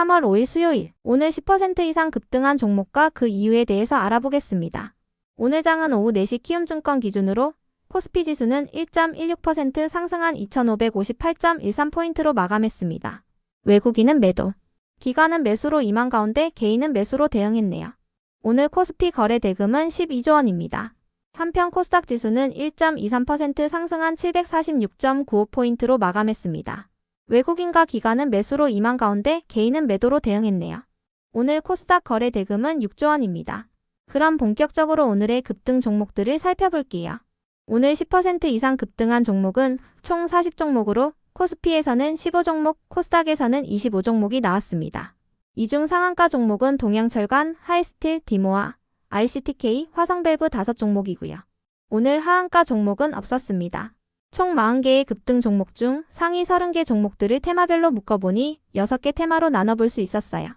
3월 5일 수요일, 오늘 10% 이상 급등한 종목과 그 이유에 대해서 알아보겠습니다. 오늘 장은 오후 4시 키움증권 기준으로 코스피 지수는 1.16% 상승한 2558.13포인트로 마감했습니다. 외국인은 매도, 기관은 매수로 임한 가운데 개인은 매수로 대응했네요. 오늘 코스피 거래 대금은 12조 원입니다. 한편 코스닥 지수는 1.23% 상승한 746.95포인트로 마감했습니다. 외국인과 기관은 매수로 임한 가운데 개인은 매도로 대응했네요. 오늘 코스닥 거래 대금은 6조 원입니다. 그럼 본격적으로 오늘의 급등 종목들을 살펴볼게요. 오늘 10% 이상 급등한 종목은 총 40종목으로 코스피에서는 15종목, 코스닥에서는 25종목이 나왔습니다. 이 중 상한가 종목은 동양철관, 하이스틸, 디모아, ICTK, 화성밸브 5종목이고요. 오늘 하한가 종목은 없었습니다. 총 40개의 급등 종목 중 상위 30개 종목들을 테마별로 묶어보니 6개 테마로 나눠볼 수 있었어요.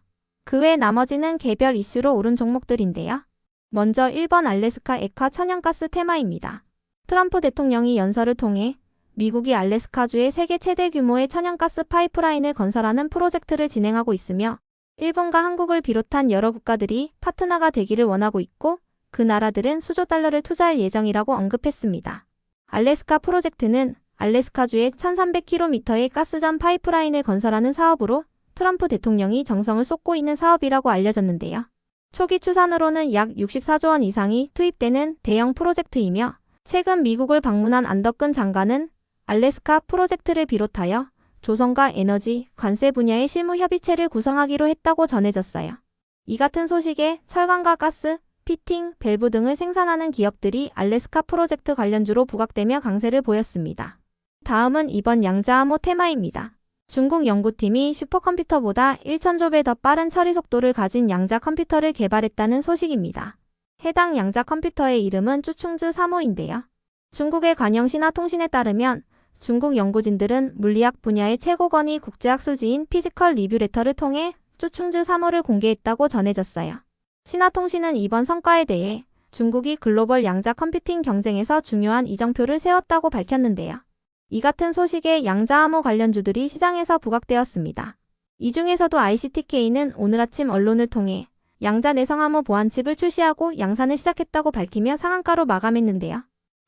그 외 나머지는 개별 이슈로 오른 종목들인데요. 먼저 1번 알래스카 액화 천연가스 테마입니다. 트럼프 대통령이 연설을 통해 미국이 알래스카주에 세계 최대 규모의 천연가스 파이프라인을 건설하는 프로젝트를 진행하고 있으며 일본과 한국을 비롯한 여러 국가들이 파트너가 되기를 원하고 있고 그 나라들은 수조 달러를 투자할 예정이라고 언급했습니다. 알래스카 프로젝트는 알래스카주에 1300km의 가스전 파이프라인을 건설하는 사업으로 트럼프 대통령이 정성을 쏟고 있는 사업이라고 알려졌는데요. 초기 추산으로는 약 64조 원 이상이 투입되는 대형 프로젝트이며 최근 미국을 방문한 안덕근 장관은 알래스카 프로젝트를 비롯하여 조선과 에너지, 관세 분야의 실무 협의체를 구성하기로 했다고 전해졌어요. 이 같은 소식에 철강과 가스, 피팅, 밸브 등을 생산하는 기업들이 알래스카 프로젝트 관련주로 부각되며 강세를 보였습니다. 다음은 이번 양자암호 테마입니다. 중국 연구팀이 슈퍼컴퓨터보다 1000조 배 더 빠른 처리 속도를 가진 양자 컴퓨터를 개발했다는 소식입니다. 해당 양자 컴퓨터의 이름은 쭈충즈 3호인데요. 중국의 관영신화통신에 따르면 중국 연구진들은 물리학 분야의 최고권위 국제학술지인 피지컬 리뷰 레터를 통해 쭈충즈 3호를 공개했다고 전해졌어요. 신화통신은 이번 성과에 대해 중국이 글로벌 양자 컴퓨팅 경쟁에서 중요한 이정표를 세웠다고 밝혔는데요. 이 같은 소식에 양자암호 관련주들이 시장에서 부각되었습니다. 이 중에서도 ICTK는 오늘 아침 언론을 통해 양자 내성암호 보안칩을 출시하고 양산을 시작했다고 밝히며 상한가로 마감했는데요.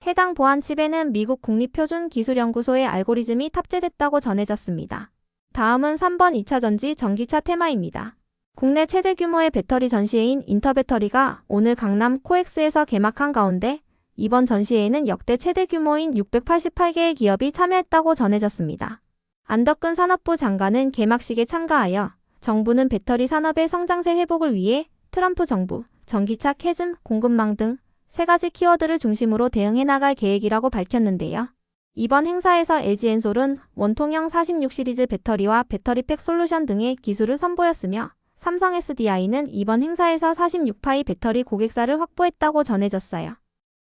해당 보안칩에는 미국 국립표준기술연구소의 알고리즘이 탑재됐다고 전해졌습니다. 다음은 3번 2차전지 전기차 테마입니다. 국내 최대 규모의 배터리 전시회인 인터배터리가 오늘 강남 코엑스에서 개막한 가운데 이번 전시회에는 역대 최대 규모인 688개의 기업이 참여했다고 전해졌습니다. 안덕근 산업부 장관은 개막식에 참가하여 정부는 배터리 산업의 성장세 회복을 위해 트럼프 정부, 전기차 캐즘, 공급망 등 3가지 키워드를 중심으로 대응해 나갈 계획이라고 밝혔는데요. 이번 행사에서 LG엔솔은 원통형 46 시리즈 배터리와 배터리팩 솔루션 등의 기술을 선보였으며 삼성 SDI는 이번 행사에서 46파이 배터리 고객사를 확보했다고 전해졌어요.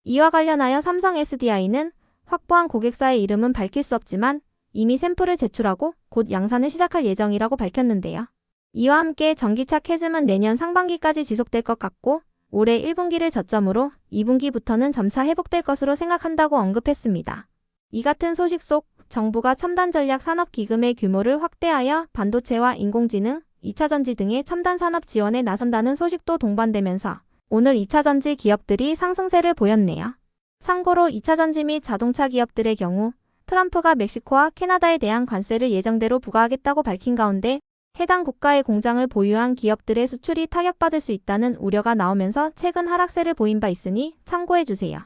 이와 관련하여 삼성 SDI는 확보한 고객사의 이름은 밝힐 수 없지만 이미 샘플을 제출하고 곧 양산을 시작할 예정이라고 밝혔는데요. 이와 함께 전기차 캐즘은 내년 상반기까지 지속될 것 같고 올해 1분기를 저점으로 2분기부터는 점차 회복될 것으로 생각한다고 언급했습니다. 이 같은 소식 속 정부가 첨단 전략 산업 기금의 규모를 확대하여 반도체와 인공지능, 2차전지 등의 첨단 산업 지원에 나선다는 소식도 동반되면서 오늘 2차전지 기업들이 상승세를 보였네요. 참고로 2차전지 및 자동차 기업들의 경우 트럼프가 멕시코와 캐나다에 대한 관세를 예정대로 부과하겠다고 밝힌 가운데 해당 국가의 공장을 보유한 기업들의 수출이 타격받을 수 있다는 우려가 나오면서 최근 하락세를 보인 바 있으니 참고해주세요.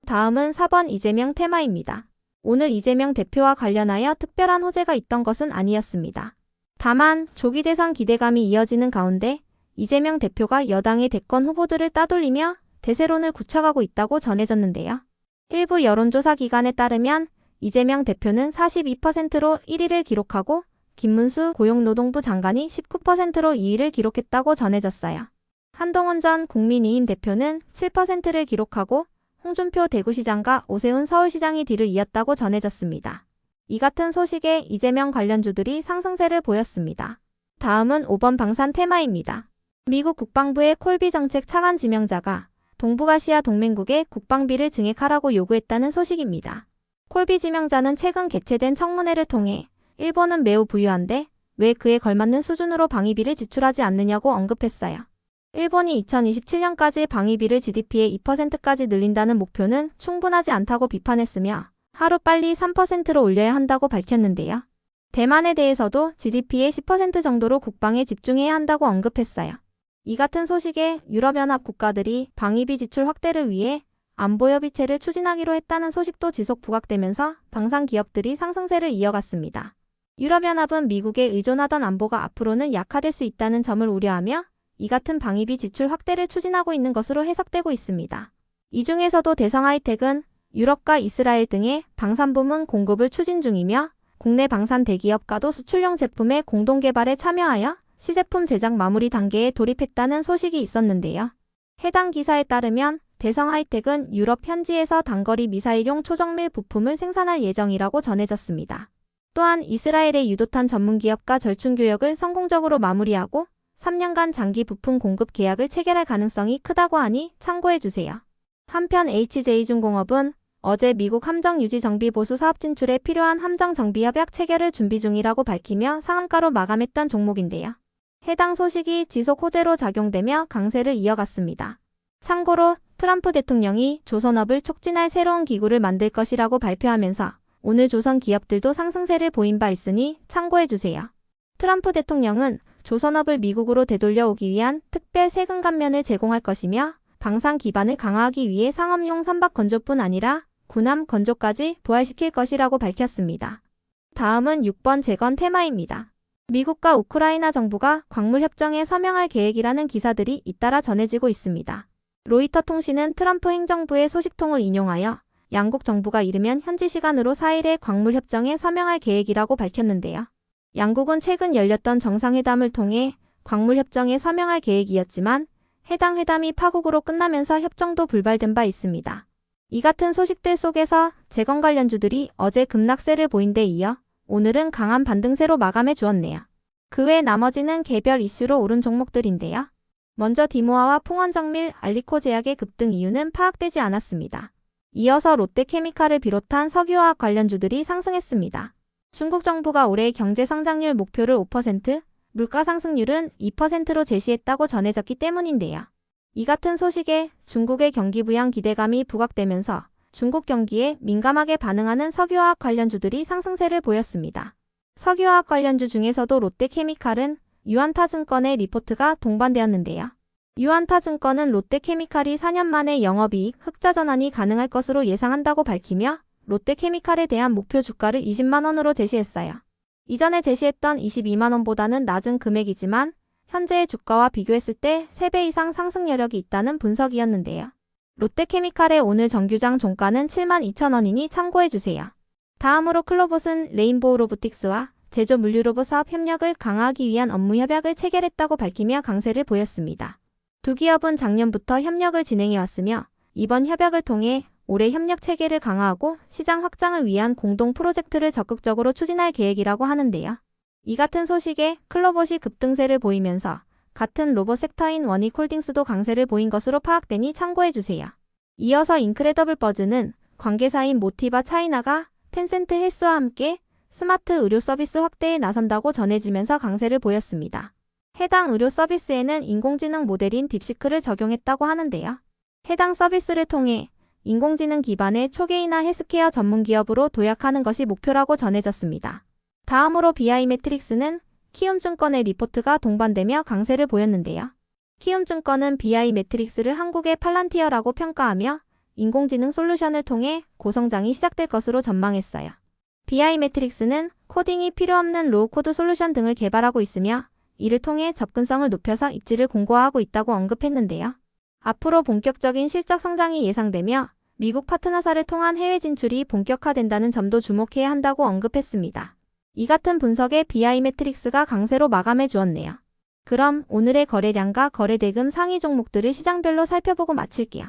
다음은 4번 이재명 테마입니다. 오늘 이재명 대표와 관련하여 특별한 호재가 있던 것은 아니었습니다. 다만 조기 대선 기대감이 이어지는 가운데 이재명 대표가 여당의 대권 후보들을 따돌리며 대세론을 굳혀가고 있다고 전해졌는데요. 일부 여론조사 기관에 따르면 이재명 대표는 42%로 1위를 기록하고 김문수 고용노동부 장관이 19%로 2위를 기록했다고 전해졌어요. 한동훈 전 국민의힘 대표는 7%를 기록하고 홍준표 대구시장과 오세훈 서울시장이 뒤를 이었다고 전해졌습니다. 이 같은 소식에 이재명 관련주들이 상승세를 보였습니다. 다음은 5번 방산 테마입니다. 미국 국방부의 콜비 정책 차관 지명자가 동북아시아 동맹국에 국방비를 증액하라고 요구했다는 소식입니다. 콜비 지명자는 최근 개최된 청문회를 통해 일본은 매우 부유한데 왜 그에 걸맞는 수준으로 방위비를 지출하지 않느냐고 언급했어요. 일본이 2027년까지 방위비를 GDP의 2%까지 늘린다는 목표는 충분하지 않다고 비판했으며 하루빨리 3%로 올려야 한다고 밝혔는데요. 대만에 대해서도 GDP의 10% 정도로 국방에 집중해야 한다고 언급했어요. 이 같은 소식에 유럽연합 국가들이 방위비 지출 확대를 위해 안보협의체를 추진하기로 했다는 소식도 지속 부각되면서 방산 기업들이 상승세를 이어갔습니다. 유럽연합은 미국에 의존하던 안보가 앞으로는 약화될 수 있다는 점을 우려하며 이 같은 방위비 지출 확대를 추진하고 있는 것으로 해석되고 있습니다. 이 중에서도 대성 하이텍은 유럽과 이스라엘 등의 방산 부문 공급을 추진 중이며 국내 방산 대기업과도 수출용 제품의 공동 개발에 참여하여 시제품 제작 마무리 단계에 돌입했다는 소식이 있었는데요. 해당 기사에 따르면 대성 하이텍은 유럽 현지에서 단거리 미사일용 초정밀 부품을 생산할 예정이라고 전해졌습니다. 또한 이스라엘의 유도탄 전문 기업과 절충 교역을 성공적으로 마무리하고 3년간 장기 부품 공급 계약을 체결할 가능성이 크다고 하니 참고해주세요. 한편 HJ중공업은 어제 미국 함정 유지 정비 보수 사업 진출에 필요한 함정 정비 협약 체결을 준비 중이라고 밝히며 상한가로 마감했던 종목인데요. 해당 소식이 지속 호재로 작용되며 강세를 이어갔습니다. 참고로 트럼프 대통령이 조선업을 촉진할 새로운 기구를 만들 것이라고 발표하면서 오늘 조선 기업들도 상승세를 보인 바 있으니 참고해주세요. 트럼프 대통령은 조선업을 미국으로 되돌려오기 위한 특별 세금 감면을 제공할 것이며 방산 기반을 강화하기 위해 상업용 선박 건조뿐 아니라 군함 건조까지 부활시킬 것이라고 밝혔습니다. 다음은 6번 재건 테마입니다. 미국과 우크라이나 정부가 광물협정에 서명할 계획이라는 기사들이 잇따라 전해지고 있습니다. 로이터 통신은 트럼프 행정부의 소식통을 인용하여 양국 정부가 이르면 현지 시간으로 4일에 광물협정에 서명할 계획이라고 밝혔는데요. 양국은 최근 열렸던 정상회담을 통해 광물협정에 서명할 계획이었지만 해당 회담이 파국으로 끝나면서 협정도 불발된 바 있습니다. 이 같은 소식들 속에서 재건 관련주들이 어제 급락세를 보인 데 이어 오늘은 강한 반등세로 마감해 주었네요. 그 외 나머지는 개별 이슈로 오른 종목들인데요. 먼저 디모아와 풍원정밀, 알리코 제약의 급등 이유는 파악되지 않았습니다. 이어서 롯데케미칼을 비롯한 석유화학 관련주들이 상승했습니다. 중국 정부가 올해 경제 성장률 목표를 5%, 물가 상승률은 2%로 제시했다고 전해졌기 때문인데요. 이 같은 소식에 중국의 경기 부양 기대감이 부각되면서 중국 경기에 민감하게 반응하는 석유화학 관련주들이 상승세를 보였습니다. 석유화학 관련주 중에서도 롯데케미칼은 유안타증권의 리포트가 동반되었는데요. 유안타증권은 롯데케미칼이 4년 만에 영업이익 흑자 전환이 가능할 것으로 예상한다고 밝히며 롯데케미칼에 대한 목표 주가를 20만원으로 제시했어요. 이전에 제시했던 22만원보다는 낮은 금액이지만 현재의 주가와 비교했을 때 3배 이상 상승 여력이 있다는 분석이었는데요. 롯데케미칼의 오늘 정규장 종가는 72,000원이니 참고해주세요. 다음으로 클로봇은 레인보우 로보틱스와 제조 물류로봇 사업 협력을 강화하기 위한 업무 협약을 체결했다고 밝히며 강세를 보였습니다. 두 기업은 작년부터 협력을 진행해왔으며 이번 협약을 통해 올해 협력 체계를 강화하고 시장 확장을 위한 공동 프로젝트를 적극적으로 추진할 계획이라고 하는데요. 이 같은 소식에 클로봇이 급등세를 보이면서 같은 로봇 섹터인 원익홀딩스도 강세를 보인 것으로 파악되니 참고해주세요. 이어서 인크레더블 버즈는 관계사인 모티바 차이나가 텐센트 헬스와 함께 스마트 의료 서비스 확대에 나선다고 전해지면서 강세를 보였습니다. 해당 의료 서비스에는 인공지능 모델인 딥시크를 적용했다고 하는데요. 해당 서비스를 통해 인공지능 기반의 초계이나 헬스케어 전문 기업으로 도약하는 것이 목표라고 전해졌습니다. 다음으로 비아이매트릭스는 키움증권의 리포트가 동반되며 강세를 보였는데요. 키움증권은 비아이매트릭스를 한국의 팔란티어라고 평가하며 인공지능 솔루션을 통해 고성장이 시작될 것으로 전망했어요. 비아이매트릭스는 코딩이 필요 없는 로우코드 솔루션 등을 개발하고 있으며 이를 통해 접근성을 높여서 입지를 공고화하고 있다고 언급했는데요. 앞으로 본격적인 실적 성장이 예상되며 미국 파트너사를 통한 해외 진출이 본격화된다는 점도 주목해야 한다고 언급했습니다. 이 같은 분석에 비아이매트릭스가 강세로 마감해 주었네요. 그럼 오늘의 거래량과 거래대금 상위 종목들을 시장별로 살펴보고 마칠게요.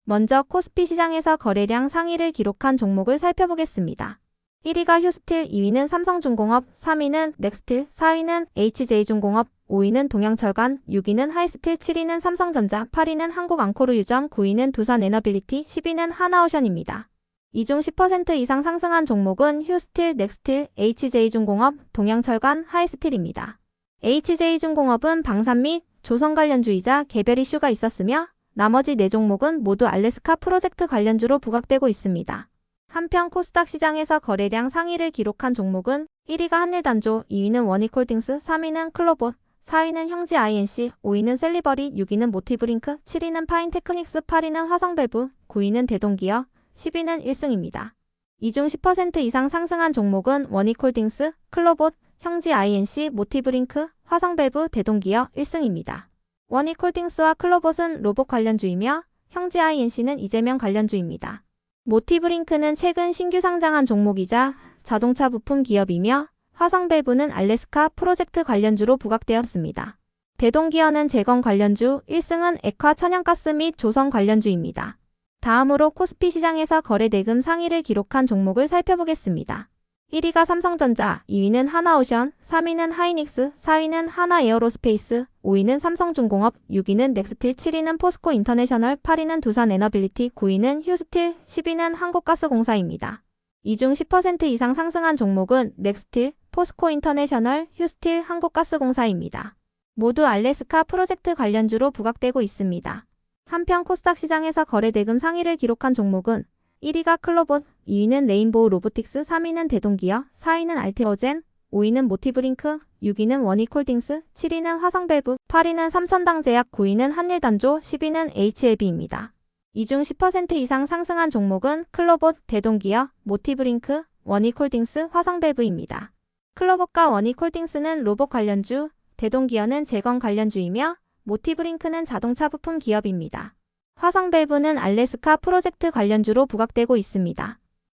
먼저 코스피 시장에서 거래량 상위를 기록한 종목을 살펴보겠습니다. 1위가 휴스틸, 2위는 삼성중공업, 3위는 넥스틸, 4위는 HJ중공업, 5위는 동양철관, 6위는 하이스틸, 7위는 삼성전자, 8위는 한국앙코르유점, 9위는 두산에너빌리티, 10위는 하나오션입니다. 이 중 10% 이상 상승한 종목은 휴스틸, 넥스틸, HJ중공업, 동양철관, 하이스틸입니다. HJ중공업은 방산 및 조선 관련주이자 개별 이슈가 있었으며 나머지 4종목은 모두 알래스카 프로젝트 관련주로 부각되고 있습니다. 한편 코스닥 시장에서 거래량 상위를 기록한 종목은 1위가 한일단조, 2위는 원익홀딩스, 3위는 클로봇, 4위는 형지 INC, 5위는 셀리버리, 6위는 모티브링크, 7위는 파인테크닉스, 8위는 화성밸브, 9위는 대동기업, 10위는 1승입니다. 이 중 10% 이상 상승한 종목은 원익홀딩스, 클로봇, 형지 INC, 모티브링크, 화성밸브, 대동기업 1승입니다. 원익홀딩스와 클로봇은 로봇 관련주이며 형지 INC는 이재명 관련주입니다. 모티브링크는 최근 신규 상장한 종목이자 자동차 부품 기업이며 화성밸브는 알래스카 프로젝트 관련주로 부각되었습니다. 대동기업은 재건 관련주, 1승은 액화 천연가스 및 조선 관련주입니다. 다음으로 코스피 시장에서 거래대금 상위를 기록한 종목을 살펴보겠습니다. 1위가 삼성전자, 2위는 하나오션, 3위는 하이닉스, 4위는 하나에어로스페이스, 5위는 삼성중공업, 6위는 넥스틸, 7위는 포스코 인터내셔널, 8위는 두산에너빌리티, 9위는 휴스틸, 10위는 한국가스공사입니다. 이 중 10% 이상 상승한 종목은 넥스틸, 포스코 인터내셔널, 휴스틸, 한국가스공사입니다. 모두 알래스카 프로젝트 관련주로 부각되고 있습니다. 한편 코스닥 시장에서 거래대금 상위를 기록한 종목은 1위가 클로봇, 2위는 레인보우 로보틱스, 3위는 대동기업, 4위는 알테오젠, 5위는 모티브링크, 6위는 원익홀딩스, 7위는 화성밸브, 8위는 삼천당제약, 9위는 한일단조, 10위는 HLB입니다. 이 중 10% 이상 상승한 종목은 클로봇, 대동기업, 모티브링크, 원익홀딩스, 화성밸브입니다. 클로봇과 원익홀딩스는 로봇 관련주, 대동기업은 재건 관련주이며 모티브링크는 자동차 부품 기업입니다. 화성밸브는 알래스카 프로젝트 관련주로 부각되고 있습니다.